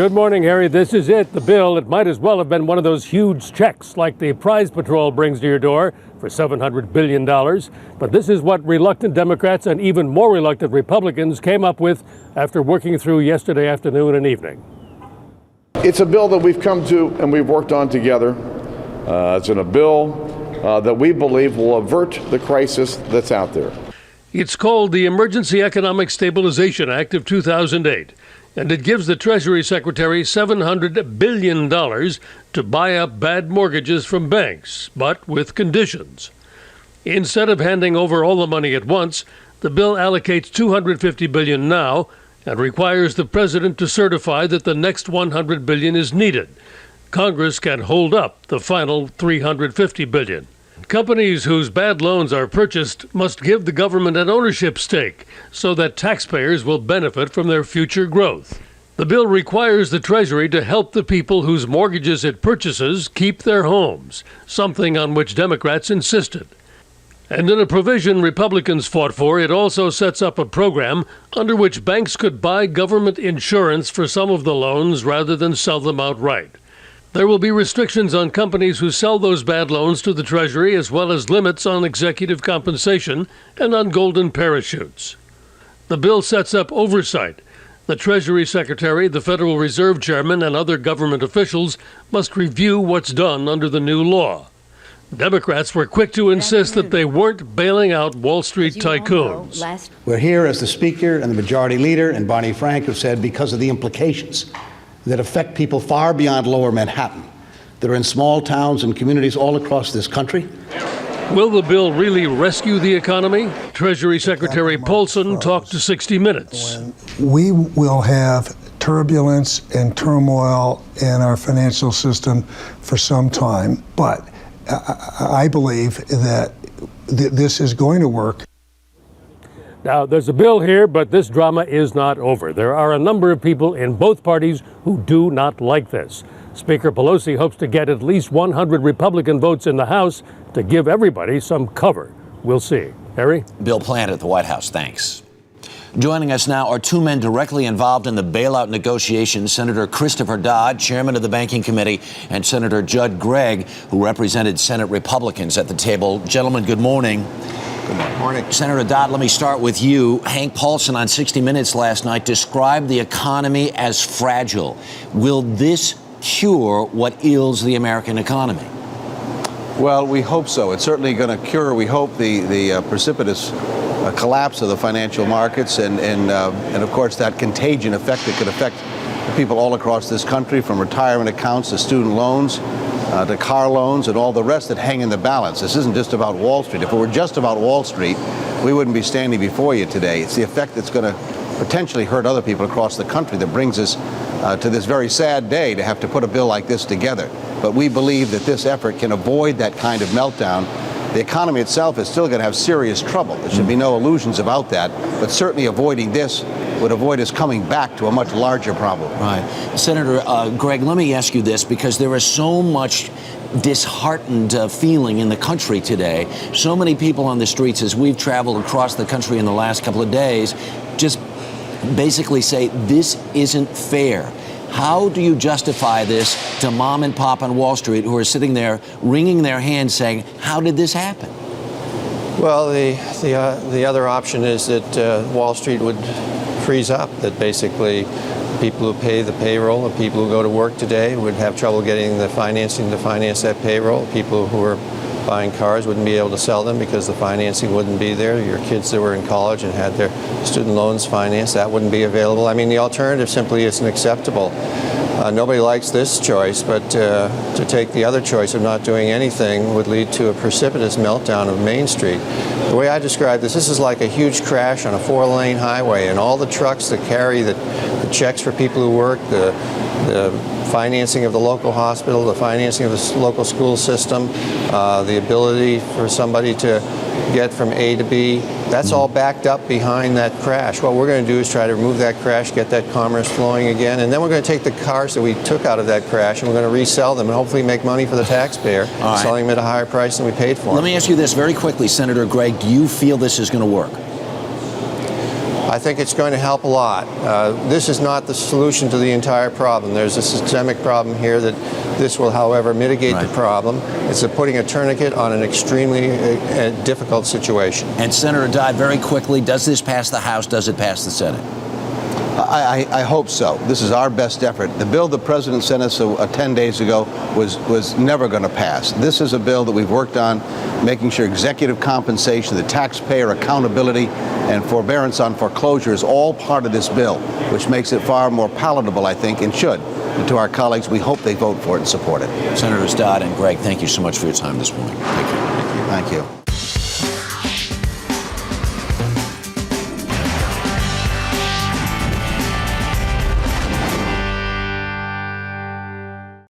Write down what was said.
Good morning, Harry. This is it, the bill. It might as well have been one of those huge checks like the prize patrol brings to your door for $700 billion. But this is what reluctant Democrats and even more reluctant Republicans came up with after working through yesterday afternoon and evening. It's a bill that we've come to and we've worked on together. It's a bill that we believe will avert the crisis that's out there. It's called the Emergency Economic Stabilization Act of 2008. And it gives the Treasury Secretary $700 billion to buy up bad mortgages from banks, but with conditions. Instead of handing over all the money at once, the bill allocates $250 billion now and requires the president to certify that the next $100 billion is needed. Congress can hold up the final $350 billion. Companies whose bad loans are purchased must give the government an ownership stake so that taxpayers will benefit from their future growth. The bill requires the Treasury to help the people whose mortgages it purchases keep their homes, something on which Democrats insisted. And in a provision Republicans fought for, it also sets up a program under which banks could buy government insurance for some of the loans rather than sell them outright. There will be restrictions on companies who sell those bad loans to the Treasury, as well as limits on executive compensation and on golden parachutes. The bill sets up oversight. The Treasury Secretary, the Federal Reserve Chairman, and other government officials must review what's done under the new law. Democrats were quick to insist that they weren't bailing out Wall Street tycoons. We're here, as the Speaker and the Majority Leader and Barney Frank have said, because of the implications that affect people far beyond lower Manhattan, that are in small towns and communities all across this country. Will the bill really rescue the economy? Treasury Secretary Paulson talked to 60 Minutes. We will have turbulence and turmoil in our financial system for some time, but I believe that this is going to work. Now, there's a bill here, but this drama is not over. There are a number of people in both parties who do not like this. Speaker Pelosi hopes to get at least 100 Republican votes in the House to give everybody some cover. We'll see. Harry? Bill Plante at the White House. Thanks. Joining us now are two men directly involved in the bailout negotiations, Senator Christopher Dodd, chairman of the Banking Committee, and Senator Judd Gregg, who represented Senate Republicans at the table. Gentlemen, good morning. Good morning. Senator Dodd, let me start with you. Hank Paulson on 60 Minutes last night described the economy as fragile. Will this cure what ails the American economy? Well, we hope so. It's certainly going to cure, we hope, the precipitous collapse of the financial markets and of course, that contagion effect that could affect people all across this country, from retirement accounts to student loans to car loans and all the rest that hang in the balance. This isn't just about Wall Street. If it were just about Wall Street, we wouldn't be standing before you today. It's the effect that's going to potentially hurt other people across the country that brings us to this very sad day to have to put a bill like this together. But we believe that this effort can avoid that kind of meltdown. The economy itself is still going to have serious trouble. There should be no illusions about that. But certainly avoiding this would avoid us coming back to a much larger problem. Right. Senator Gregg, let me ask you this, because there is so much disheartened feeling in the country today. So many people on the streets, as we've traveled across the country in the last couple of days, just basically say this isn't fair. How do you justify this to mom and pop on Wall Street who are sitting there wringing their hands saying, how did this happen? Well, the other option is that Wall Street would freeze up, that basically people who pay the payroll, the people who go to work today would have trouble getting the financing to finance that payroll. People who are buying cars wouldn't be able to sell them because the financing wouldn't be there. Your kids that were in college and had their student loans financed, that wouldn't be available. I mean, the alternative simply isn't acceptable. Nobody likes this choice, but to take the other choice of not doing anything would lead to a precipitous meltdown of Main Street. The way I describe this is like a huge crash on a 4-lane highway, and all the trucks that carry the checks for people who work, the financing of the local hospital, the financing of the local school system, the ability for somebody to get from A to B, that's all backed up behind that crash. What we're going to do is try to remove that crash, get that commerce flowing again, and then we're going to take the cars that we took out of that crash and we're going to resell them and hopefully make money for the taxpayer, selling them at a higher price than we paid for them. Let me ask you this very quickly, Senator Gregg. Do you feel this is going to work? I think it's going to help a lot. This is not the solution to the entire problem. There's a systemic problem here that this will, however, mitigate the problem. It's putting a tourniquet on an extremely difficult situation. And Senator Dodd, very quickly, does this pass the House? Does it pass the Senate? I hope so. This is our best effort. The bill the President sent us 10 days ago was never going to pass. This is a bill that we've worked on, making sure executive compensation, the taxpayer accountability, and forbearance on foreclosure is all part of this bill, which makes it far more palatable, I think, and should. And to our colleagues, we hope they vote for it and support it. Senators Dodd and Gregg, thank you so much for your time this morning. Thank you. Thank you.